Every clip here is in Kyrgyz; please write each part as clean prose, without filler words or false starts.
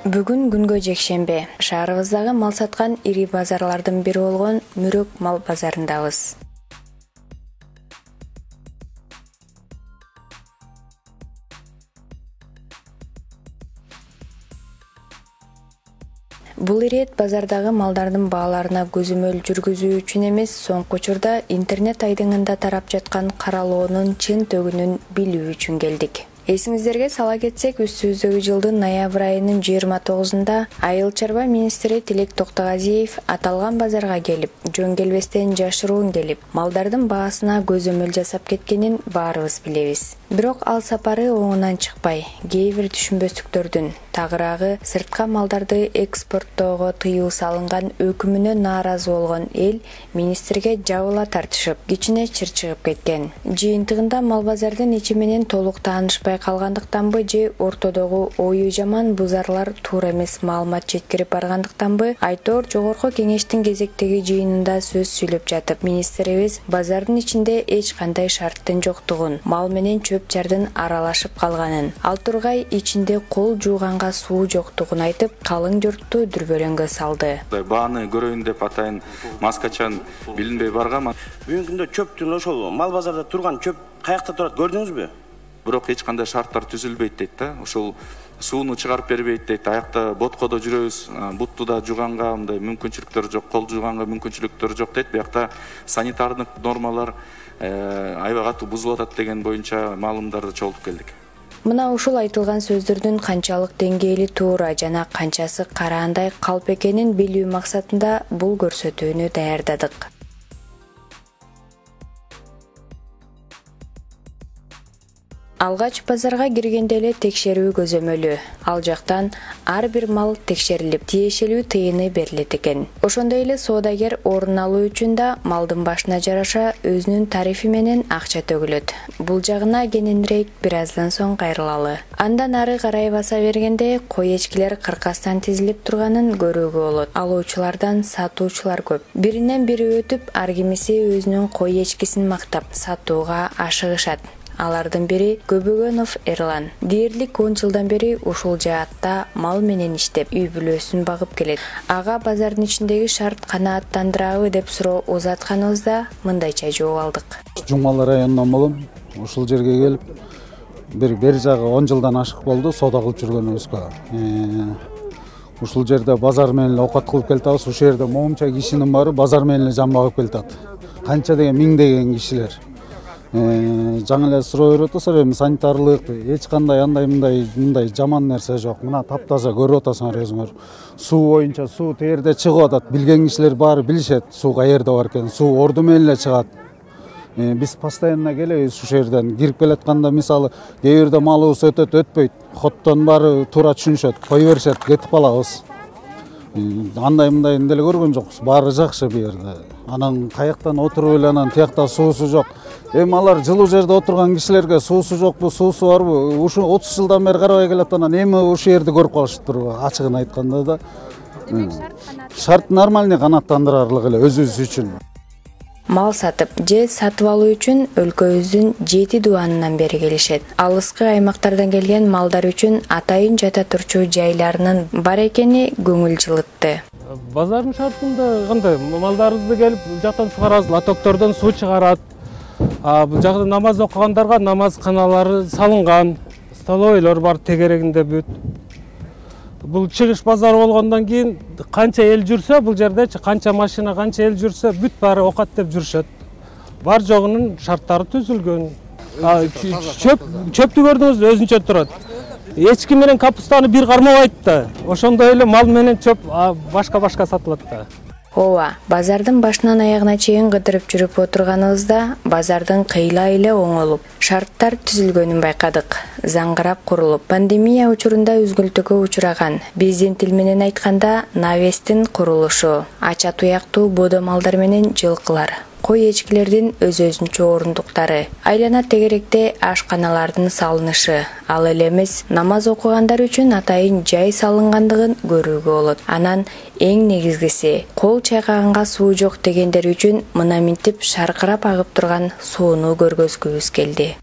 Бүгүн күнгө жекшембе. Шаарыбыздагы мал саткан ири базарлардын бири болгон Мүрөк мал базарындабыз. Бул ирет базардагы малдардын бааларына көзөмөл жүргүзүү үчүн эмес, соңку учурда интернет айдыңында тарап жаткан каралоонун чын төгүнүн билүү үчүн келдик. Эсиңиздерге сала кетсек, үстүбүздөгү жылдын ноябрь айынын 29-нда Айыл чарба министри Тилек Токтогазиев аталган базарга келип, жөн келбестен жашыруун келип, малдардын баасына көзөмөл жасап кеткенин баарыбыз билебиз. Бирок ал сапары оңунан чыкпай, кээ бир түшүнбөстүктөрдүн, тагыраагы сыртка малдарды экспорттоого тыюу салынган өкүмүнө нааразы болгон эл министрге жабыла тартышып, кичине чыр чыгып кеткен. Жыйынтыгында мал базардын ичи менен толук таанышпай калгандыктанбы же ортодогу ою жаман бузарлар туура эмес маалымат жеткирип баргандыктанбы, Айтор жогорку кеңештин кезектеги жыйынында сөз сүйлөп жатып, министрибиз базардын ичинде эч кандай шарттын жоктугун, мал менен чөп жардын аралашып калганын, ал тургай ичинде кол жууганга суу жоктугун айтып, калың журтту дүрбөлөңгө салды. Бааны көрөйүн деп атайын маскачан билинбей баргам. Бүгүнкү күндө чөптүн ошол мал базарда турган чөп каякта турат, көрдүңүзбү? Бирок эч кандай шарттар түзүлбөйт дейт да. Ошол сууну чыгарып бербейт дейт. Аякта боткодо жүрөбүз, буттуда жууганга мындай мүмкүнчүлүктөр жок, кол жууганга мүмкүнчүлүктөр жок дейт. Биякта санитардык нормалар аябай катуу бузулуп атат деген боюнча маалымдарды чогултуп келдик. Мына ушул айтылган сөздөрдүн канчалык деңгээли туура жана канчасы караандай калп экенин билүү максатында бул көрсөтүүнү даярдадык. Алгач базарга киргенде эле текшерүү көзөмөлү. Ал жактан ар бир мал текшерилип, тиешелүү тыйыны берилет экен. Ошондой эле соодагер орун алуу үчүн да малдын башына жараша өзүнүн тарифи менен акча төгүлөт. Бул жагына кененирээк бир аздан соң кайрылалы. Андан ары карай баса бергенде кой эчкилер кыркастан тизилип турганын көрүүгө болот. Алуучулардан сатуучулар көп. Биринен бири өтүп, ар кимиси өзүнүн кой эчкисин мактап сатууга ашыгышат. Алардын бири Көбөгөнов Эрлан. Дээрлик 10 жылдан бери ушул жаатта мал менен иштеп, үй бүлөсүн багып келет. Ага базардын ичиндеги шарт канааттандырабы деп суроо узатканыбызда мындайча жооп алдык. Жумалы районунан болом. Ушул жерге келип, бери жагы 10 жылдан ашык болду соода кылып жүргөнүбүзгө. Ушул жерде базар менен оокат кылып келатабыз. Ушул жерде моңча кишинин баары базар менен жан багып келатат. Канча деген миңдеген кишилер. Жаңы эле суроо берип атасыздар, эми санитарлык эч кандай андай мындай жаман нерсе жок. Мына таптаза көрүп атасыңар өзүңөр. Суу боюнча суу терде чыгып атат. Билген кишилер баары билишет, суу каерде бар экен. Суу орду менен эле чыгат. Биз постоянно келебиз ушул жерден. Кирип келатканда мисалы, кээ бирде малыбыз өтөт, өтпөйт. Хоттон баары туура түшүнүшөт, кой беришет, кетип калабыз. Андай деле көргөн жокпуз. Баары жакшы бу жерде. Анан каяктан отуруп эле анан тиякта суусу жок. Эми алар жылуу жерде отурган кишилерге суусу жокпу, суусу барбы? Ушу 30 жылдан бери карабай келет анан эми ушул жерди көрүп калышыптыр, ачыгын айтканда да. Шарт нормальный канааттандырарлык эле өзүбүз үчүн. Мал сатып же сатып алуу үчүн өлкөбүздүн 7 дубанынан бери келишет. Алыскы аймактардан келген малдар үчүн атайын жата турчу жайларынын бар экени көңүл жылытты. Базардын шартында кандай малдарыбызды келип жактан чыгарабыз, лотоктордон суу чыгарат. Бул жакта намаз окугандарга намаз каналары салынган, столовойлор бар тегерегинде бүт. Бул чыгыш базары болгондон кийин канча эл жүрсө, бул жердечи канча машина, канча эл жүрсө, бүт баары окат деп жүрүшөт. Бар жогунун шарттары түзүлгөн. Чөптү көрдүңүз, өзүнчө турат. Эчки менен капустаны бир кармабайт да. Ошондой эле мал менен чөп башка сатылат да. Ооба, базардын башынан аягына чейин кыдырып жүрүп отурганыбызда базардын кыйла эле оңолуп, шарттар түзүлгөнүн байкадык. Заңгырап курулуп, пандемия учурунда үзгүлтүккө учураган, биздин тил менен айтканда навестин курулушу, ача туяктуу бодо малдар менен жылкылар, кой эчкилердин өзүнчө орундуктары, айлана тегеректе ашканалардын салынышы, ал эле эмес намаз окугандар үчүн атайын жай салынгандыгын көрүүгө болот. Анан эң негизгиси, кол чайкаганга суу жок дегендер үчүн мына минтип шаркырап агып турган сууну көргөзгүбүз келди.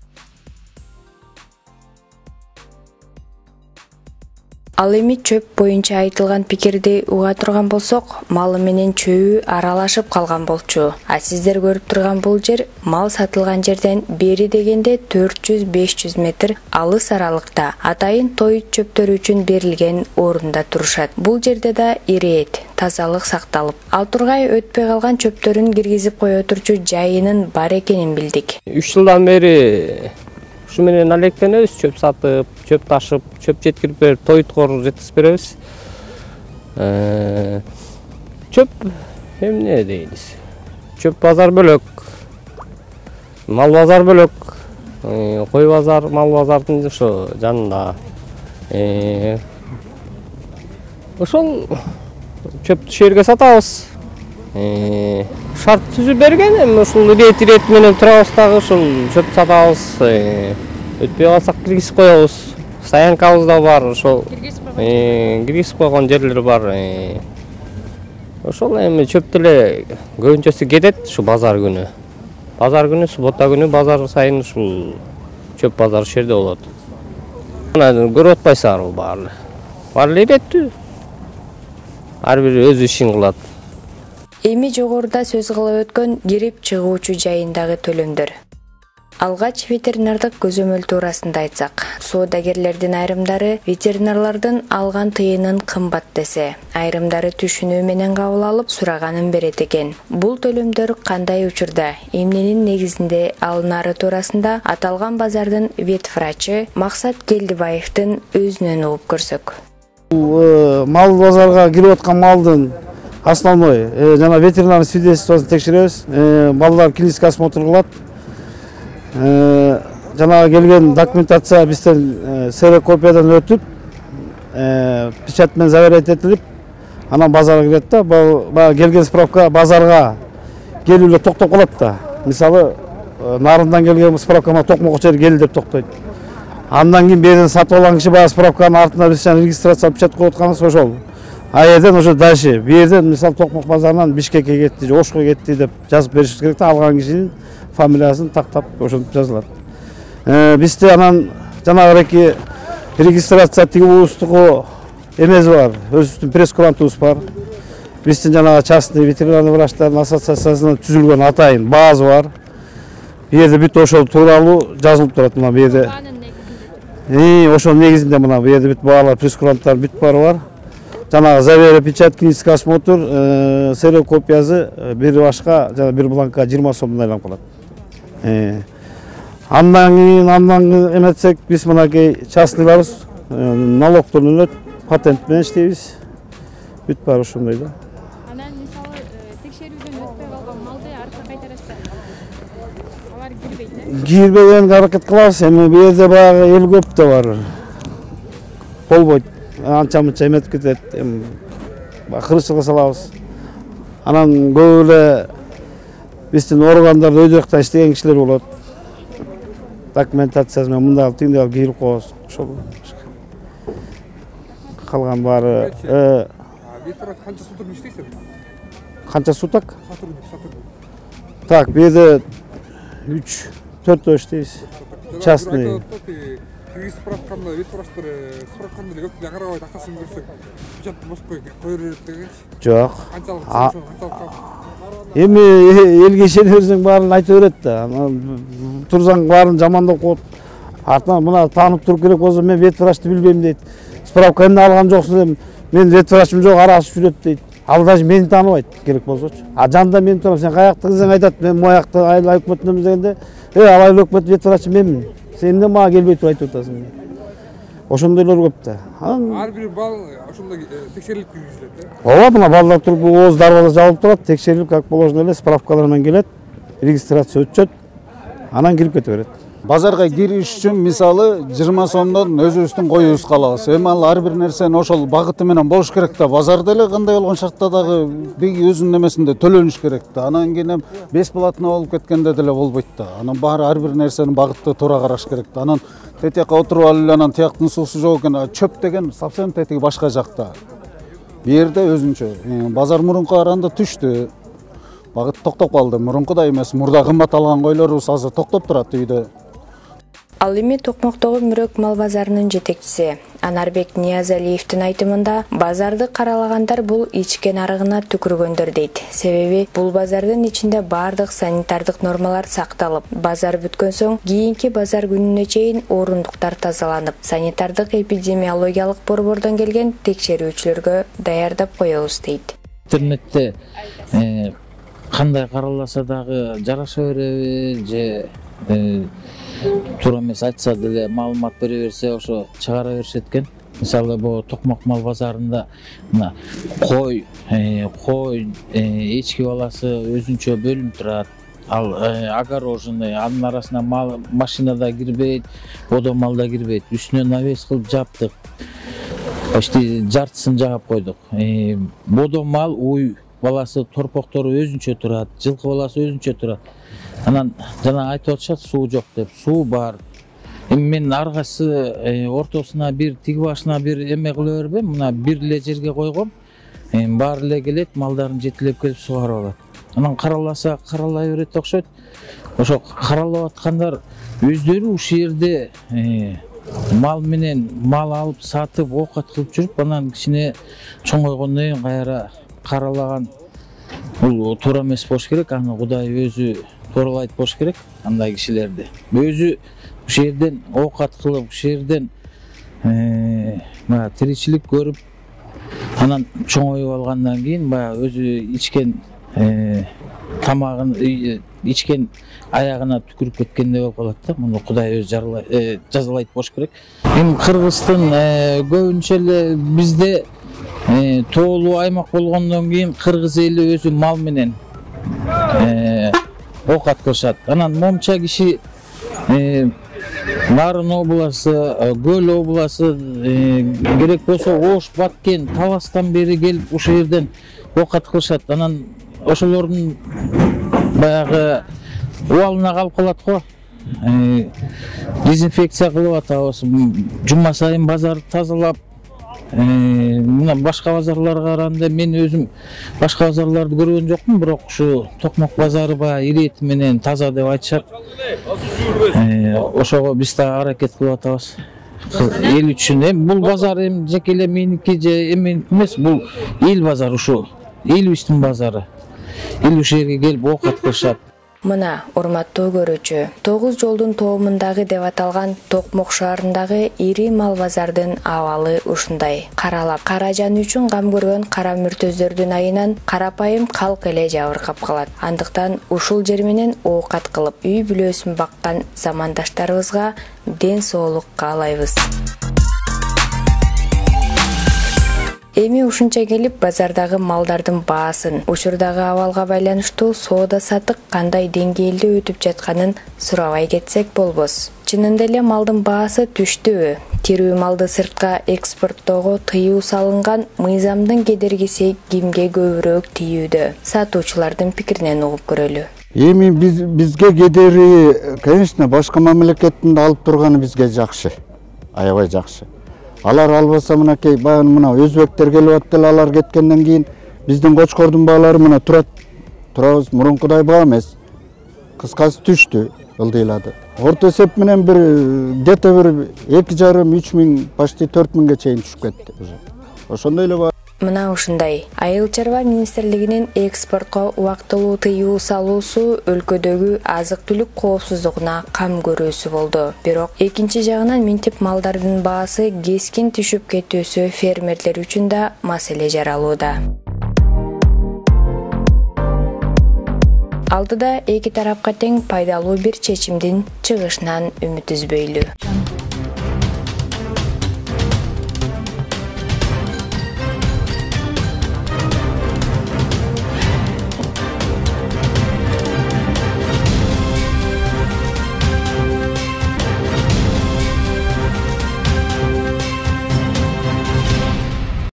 Ал эми чөп боюнча айтылган пикирди уга турган болсок, малы менен чөбү аралашып калган болчу. А сиздер көрүп турган бул жер мал сатылган жерден бери дегенде 400-500 метр алыс аралыкта атайын той чөптөрү үчүн берилген орунда турушат. Бул жерде да ирет, тазалык сакталып, ал тургай өтпөй калган чөптөрүн киргизип кое турчу жайынын бар экенин билдик. 3 жылдан бери ушу менен алектенебиз, чөп сатып, чөп ташып, чөп жеткирип берип, тойтур жеткизип беребиз. Чөп эмне дейбиз? Чөп базар бөлөк, мал базар бөлөк, кой базар, мал базардын ошо жанында. Ошол чөптү шерге сатабыз. Шарт түзүп берген, эми ушул ирет менен турабыз дагы, ушул чөп сатабыз. Өтпөй калсак киргизип коебуз. Стоянкабыз да бар, ошол киргизип койгон жерлер бар. Ошол эми чөп деле көбүнчөсү кетет ушу базар күнү. Базар күнү, суббота күнү базар сайын ушул чөп базар ушул жерде болот. Мына көрүп атпайсыңар бул баары. Баары иреттүү. Ар бири өз ишин кылат. Эми жогоруда сөз кылып өткөн кирип чыгуучу жайындагы төлөмдөр. Алгач ветеринардык көзөмөл туурасында айтсак, соодагерлердин айрымдары ветеринарлардын алган тыйынын кымбат десе, айрымдары түшүнүү менен кабыл алып сураганын берет экен. Бул төлөмдөр кандай учурда, эмненин негизинде алынары туурасында аталган базардын ветврачы Максат Келдибаевдин өзүнөн угуп көрсөк. Мал базарга кирип аткан малдын основной жана ветеринарный свидетельствосын текшеребиз. Балдар клинический осмотр кылат. Жанагы келген документация бизден ксерокопиядан өтүп, печать менен заверять этилип, анан базарга кирет да. Баягы келген справка базарга келүүгө токтоп калат да. Мисалы, нарындан келген справкама токмок жер кел деп токтойт. Андан кийин берден сатып алган киши баягы справканын артына биз регистрация печать коюп атканбыз ошол. А жерден уже дальше, берден мисалы Токмок базарынан Бишкекке кетти, же Ошко кетти деп жазып беришибиз керек да, алган кишинин фамилиясын тактап ошентип жазылат. Бизде анан жанагы регистрация тигибуздугу эмес бар, өзүбүздүн пресс-курантыбыз бар. Биздин жанагы частный ветеринарный врачтардын ассоциациясынан түзүлгөн атайын база бар. Бу жерде бүт ошол тууралуу жазылып турат, мына бу жерде. Ошол негизинде мына бу жерде бүт баалар, пресс-куранттар бүт бар. Жанагы завере печать, клинический осмотр, ксерокопиясы бир башка, жана бир бланкка 20 сомдон айланып калат. Андан кийин эметсек, биз мынакей частныйларыбыз налог төлөнөт, патент менен иштейбиз. Бүт бар ошондой да. Анан мисалы текшерүүдөн өтпөй калган малды артка кайтарасыздар. Алар кирбейт. Кирбегенге аракет кылабыз. Эми бу жерде баягы эл көп да бар. Болбойт. Анча-мынча эметип кетет. Эми кырычылык салабыз. Анан көп эле биздин органдарда өйдө жакта иштеген кишилер болот. Документациясы менен мындай тигиндей алып кирип коебуз. Ошол. Калган баары. Ветеринар канча суток иштейсиз? Канча суток? Сатыр. Так, бу жерде 3-4 иштейбиз. Частный. Киргиз справканы ветврачтар справканы эле көп карабай акасын көрсөк, печать бошкой кое берет дегенчи. Жок. Канчалык Эми элге ишене берсең баарын айта берет да. Турсаң баарын жамандап коет. Артынан мына таанып туруп керек болсо мен ветврачты билбейм дейт. Справка эмне алган жоксуң, мен ветврачым жок, аралашып жүрөт дейт. Ал даже мени тааныбайт керек болсочу. А жанында мен турам, сен каякты кызың айтат, мен моякты айыл өкмөтүнөмүз дегенде, айыл өкмөт ветврачы менмин. Сен эмне мага келбей туруп айтып атасың. Ошондойлор көп да. Ар бир бал ошондой текшерилип киргизилет. Ооба, мына балдар туруп ооз дарбаза жабылып турат, текшерилип как положено эле справкалар менен келет, регистрация өтчөт, анан кирип кете берет. Базарга кириш үчүн мисалы 20 сомдон өзүбүздүн коюбузга калабыз. Эми ал ар бир нерсени ошол багыты менен болуш керек да. Базарда эле кандай болгон шартта дагы биги өзүнүн эмесинде төлөнүш керек да. Анан кийин бесплатно болуп кеткенде деле болбойт да. Анан баары ар бир нерсени багытты туура караш керек да. Анан тетиякка отуруп алып эле анан тияктын суусу жок экен. Чөп деген совсем тетиги башка жакта. Бу жерде өзүнчө. Базар мурунку караганда түштү. Багыт токтоп калды. Мурункудай эмес. Мурда кымбат алган койлорубуз азыр токтоп турат үйдө. Ал эми Токмоктогу Мүрөк мал базарынын жетекчиси Анарбек Ниязалиевдин айтымында, базарды каралагандар бул ичкен арыгына түкүргөндөр дейт. Себеби бул базардын ичинде бардык санитардык нормалар сакталып, базар бүткөн соң кийинки базар күнүнө чейин орундуктар тазаланып, санитардык эпидемиологиялык борбордон келген текшерүүчүлөргө даярдап коебуз дейт. Интернетте кандай караласа дагы жараша береби же туура эмес айтса деле маалымат бере берсе ошо чыгара беришет экен. Мисалы бу Токмок мал базарында мына кой, эчки баласы өзүнчө бөлүнүп турат. Ал огороженный, анын арасына мал машинада кирбейт, бодо мал да кирбейт. Үстүнө навес кылып жаптык. Почти жартысын жагап койдук. Бодо мал, уй баласы, торпоктору өзүнчө турат, жылкы баласы өзүнчө турат. Анан жана айтып атышат суу жок деп. Суу бар. Эми мен ар кайсы ортосуна бир, тиги башына бир эме кыла бербейм. Мына бир эле жерге койгом. Баары эле келет, малдарын жетелеп келип сугарып алат. Анан караласа каралай берет окшойт. Ошо каралап аткандар өздөрү ушул жерде мал менен мал алып сатып оокат кылып жүрүп, анан кичине чоңойгондон кийин кайра каралаган бул туура эмес болуш керек. Аны Кудай өзү тууралайт болуш керек андай кишилерди. Өзү ушул жерден оокат кылып, ушул жерден тиричилик көрүп, анан чоңоюп алгандан кийин баягы өзү ичкен тамагын ичкен аягына түкүрүп кеткендей болуп калат да. Муну Кудай өзү жазалайт болуш керек. Эми Кыргыздын көбүнчө эле бизде тоолуу аймак болгондон кийин кыргыз эли өзү мал менен оокат кылышат. Анан момча киши Нарын обласы, Көл обласы керек болсо Ош, Баткен, Таластан бери келип ушул жерден оокат кылышат. Анан ошолордун баягы убалына калып калат го. Дезинфекция кылып атабыз. Жума сайын базарды тазалап, мына башка базарларга караганда мен өзүм башка базарларды көргөн жокмун, бирок ушу Токмок базары баягы ирети менен таза деп айтышат. Ошого биз да аракет кылып атабыз. Эл үчүн эми бул базар эми жеке эле меники же эменики эмес, бул эл базары, ушу элибиздин базары. Эл ушул жерге келип оокат кылышат. Мына, урматтуу көрүүчү, 9 жолдун тоомундагы деп аталган Токмок шаарындагы ири мал базардын абалы ушундай. Каралап, кара жан үчүн кам көргөн кара мүртөздөрдүн айынан карапайым калк эле жабыркап калат. Андыктан ушул жер менен оокат кылып, үй бүлөсүн баккан замандаштарыбызга ден соолук каалайбыз. Эми ушунча келип базардагы малдардын баасын, учурдагы абалга байланыштуу соода сатык кандай деңгээлде өтүп жатканын сурабай кетсек болбос. Чынында эле малдын баасы түштүбү? Тирүү малды сыртка экспорттоого тыюу салынган мыйзамдын кедергиси кимге көбүрөөк тийүүдө? Сатуучулардын пикиринен угуп көрөлү. Эми бизге кедери, конечно, башка мамлекеттин алып турганы бизге жакшы. Аябай жакшы. Алар албаса мынакей баягы мына өзбектер келип аттыл, алар кеткенден кийин биздин Кочкордун баалары мына турабыз, мурункудай баа эмес. Кыскасы түштү, ылдыйлады. Орто эсеп менен бир где-то бир 2,5-3 миң, почти 4 миңге чейин түшүп кетти уже. Ошондой эле баа. Мына ушундай. Айыл чарба министрлигинин экспортко убактылуу тыюу салуусу өлкөдөгү азык-түлүк коопсуздугуна кам көрүүсү болду. Бирок экинчи жагынан минтип малдардын баасы кескин түшүп кетүүсү фермерлер үчүн да маселе жаралууда. Алдыда эки тарапка тең пайдалуу бир чечимдин чыгышынан үмүт үзбөйлү.